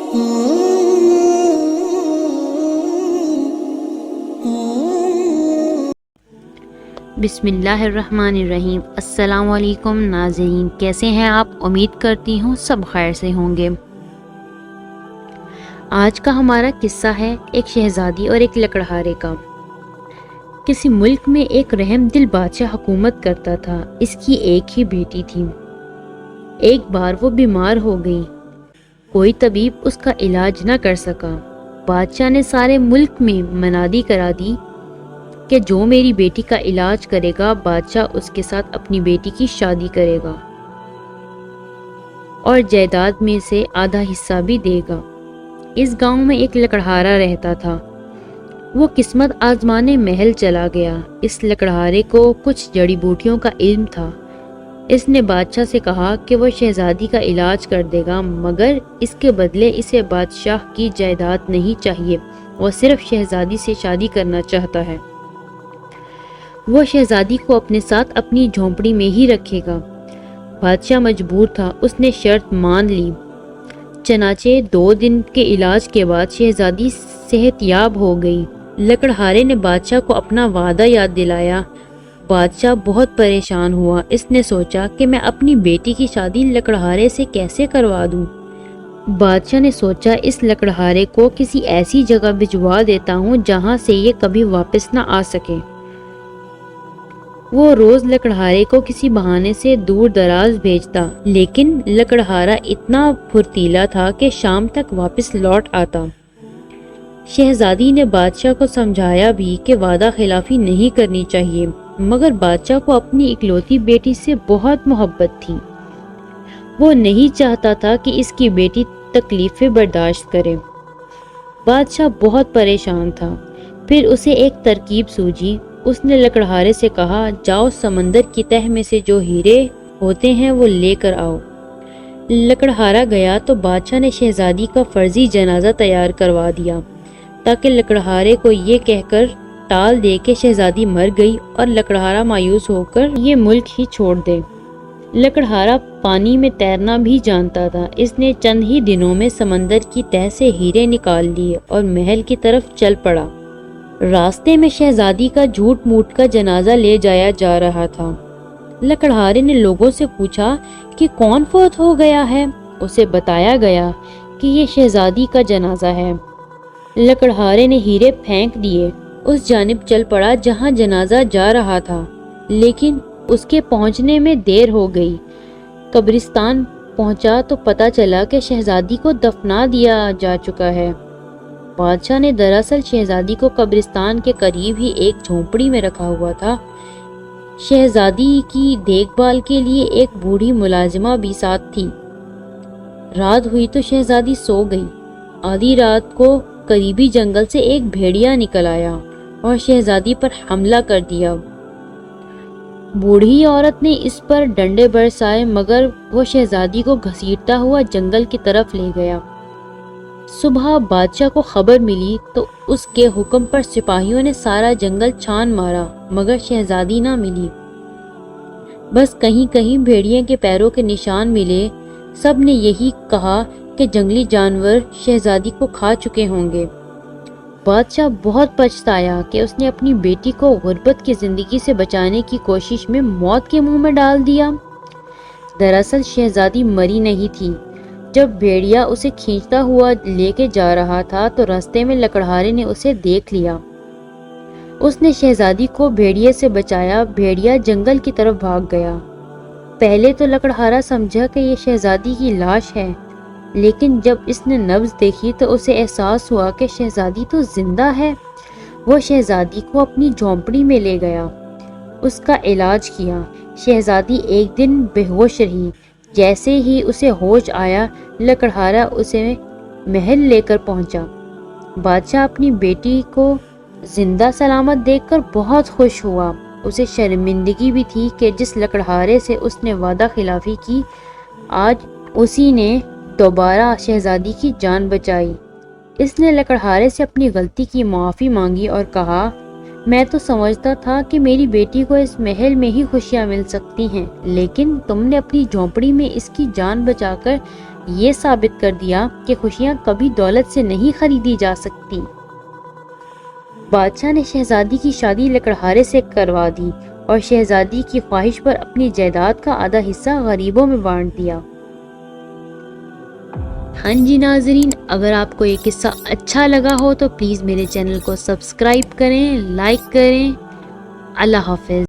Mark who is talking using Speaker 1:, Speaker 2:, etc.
Speaker 1: بسم اللہ الرحمن الرحیم۔ السلام علیکم ناظرین، کیسے ہیں آپ؟ امید کرتی ہوں سب خیر سے ہوں گے۔ آج کا ہمارا قصہ ہے ایک شہزادی اور ایک لکڑہارے کا۔ کسی ملک میں ایک رحم دل بادشاہ حکومت کرتا تھا۔ اس کی ایک ہی بیٹی تھی۔ ایک بار وہ بیمار ہو گئی۔ کوئی طبیب اس کا علاج نہ کر سکا۔ بادشاہ نے سارے ملک میں منادی کرا دی کہ جو میری بیٹی کا علاج کرے گا بادشاہ اس کے ساتھ اپنی بیٹی کی شادی کرے گا اور جائیداد میں سے آدھا حصہ بھی دے گا۔ اس گاؤں میں ایک لکڑہارا رہتا تھا۔ وہ قسمت آزمانے محل چلا گیا۔ اس لکڑہارے کو کچھ جڑی بوٹیوں کا علم تھا۔ اس نے بادشاہ سے کہا کہ وہ شہزادی کا علاج کر دے گا، مگر اس کے بدلے اسے بادشاہ کی جائیداد نہیں چاہیے۔ وہ صرف شہزادی سے شادی کرنا چاہتا ہے۔ وہ شہزادی کو اپنے ساتھ اپنی جھونپڑی میں ہی رکھے گا۔ بادشاہ مجبور تھا۔ اس نے شرط مان لی۔ چنانچہ 2 دن کے علاج کے بعد شہزادی صحت یاب ہو گئی۔ لکڑہارے نے بادشاہ کو اپنا وعدہ یاد دلایا۔ بادشاہ بہت پریشان ہوا۔ اس نے سوچا کہ میں اپنی بیٹی کی شادی لکڑہارے سے کیسے کروا دوں۔ بادشاہ نے سوچا اس لکڑہارے کو کسی ایسی جگہ بھجوا دیتا ہوں جہاں سے یہ کبھی واپس نہ آ سکے۔ وہ روز لکڑہارے کو کسی بہانے سے دور دراز بھیجتا، لیکن لکڑہارا اتنا پھرتیلا تھا کہ شام تک واپس لوٹ آتا۔ شہزادی نے بادشاہ کو سمجھایا بھی کہ وعدہ خلافی نہیں کرنی چاہیے، مگر بادشاہ کو اپنی اکلوتی بیٹی سے بہت محبت تھی۔ وہ نہیں چاہتا تھا کہ اس کی بیٹی تکلیفیں برداشت کرے۔ بادشاہ بہت پریشان تھا۔ پھر اسے ایک ترکیب سوجھی۔ اس نے لکڑہارے سے کہا، جاؤ سمندر کی تہ میں سے جو ہیرے ہوتے ہیں وہ لے کر آؤ۔ لکڑہارا گیا تو بادشاہ نے شہزادی کا فرضی جنازہ تیار کروا دیا، تاکہ لکڑہارے کو یہ کہہ کر ٹال دے کہ شہزادی مر گئی اور لکڑہارا مایوس ہو کر یہ ملک ہی چھوڑ دے۔ لکڑہارا پانی میں تیرنا بھی جانتا تھا۔ اس نے چند ہی دنوں میں سمندر کی تہ سے ہیرے نکال لیے اور محل کی طرف چل پڑا۔ راستے میں شہزادی کا جھوٹ موٹ کا جنازہ لے جایا جا رہا تھا۔ لکڑہارے نے لوگوں سے پوچھا کہ کون فوت ہو گیا ہے۔ اسے بتایا گیا کہ یہ شہزادی کا جنازہ ہے۔ لکڑہارے نے ہیرے پھینک دیے، اس جانب چل پڑا جہاں جنازہ جا رہا تھا، لیکن اس کے پہنچنے میں دیر ہو گئی۔ قبرستان پہنچا تو پتہ چلا کہ شہزادی کو دفنا دیا جا چکا ہے۔ بادشاہ نے دراصل شہزادی کو قبرستان کے قریب ہی ایک جھونپڑی میں رکھا ہوا تھا۔ شہزادی کی دیکھ بھال کے لیے ایک بوڑھی ملازمہ بھی ساتھ تھی۔ رات ہوئی تو شہزادی سو گئی۔ آدھی رات کو قریبی جنگل سے ایک بھیڑیا نکل آیا اور شہزادی پر حملہ کر دیا۔ بوڑھی عورت نے اس پر ڈنڈے برسائے، مگر وہ شہزادی کو گھسیٹتا ہوا جنگل کی طرف لے گیا۔ صبح بادشاہ کو خبر ملی تو اس کے حکم پر سپاہیوں نے سارا جنگل چھان مارا، مگر شہزادی نہ ملی۔ بس کہیں کہیں بھیڑیے کے پیروں کے نشان ملے۔ سب نے یہی کہا کہ جنگلی جانور شہزادی کو کھا چکے ہوں گے۔ بادشاہ بہت پچھتایا کہ اس نے اپنی بیٹی کو غربت کی زندگی سے بچانے کی کوشش میں موت کے منہ میں ڈال دیا۔ دراصل شہزادی مری نہیں تھی۔ جب بھیڑیا اسے کھینچتا ہوا لے کے جا رہا تھا تو راستے میں لکڑہارے نے اسے دیکھ لیا۔ اس نے شہزادی کو بھیڑیے سے بچایا۔ بھیڑیا جنگل کی طرف بھاگ گیا۔ پہلے تو لکڑہارا سمجھا کہ یہ شہزادی کی لاش ہے، لیکن جب اس نے نبض دیکھی تو اسے احساس ہوا کہ شہزادی تو زندہ ہے۔ وہ شہزادی کو اپنی جھونپڑی میں لے گیا، اس کا علاج کیا۔ شہزادی ایک دن بے ہوش رہی۔ جیسے ہی اسے ہوش آیا، لکڑہارا اسے محل لے کر پہنچا۔ بادشاہ اپنی بیٹی کو زندہ سلامت دیکھ کر بہت خوش ہوا۔ اسے شرمندگی بھی تھی کہ جس لکڑہارے سے اس نے وعدہ خلافی کی، آج اسی نے دوبارہ شہزادی کی جان بچائی۔ اس نے لکڑہارے سے اپنی غلطی کی معافی مانگی اور کہا، میں تو سمجھتا تھا کہ میری بیٹی کو اس محل میں ہی خوشیاں مل سکتی ہیں، لیکن تم نے اپنی جھونپڑی میں اس کی جان بچا کر یہ ثابت کر دیا کہ خوشیاں کبھی دولت سے نہیں خریدی جا سکتی۔ بادشاہ نے شہزادی کی شادی لکڑہارے سے کروا دی اور شہزادی کی خواہش پر اپنی جائیداد کا آدھا حصہ غریبوں میں بانٹ دیا۔ ہاں جی ناظرین، اگر آپ کو یہ قصہ اچھا لگا ہو تو پلیز میرے چینل کو سبسکرائب کریں، لائک کریں۔ اللہ حافظ۔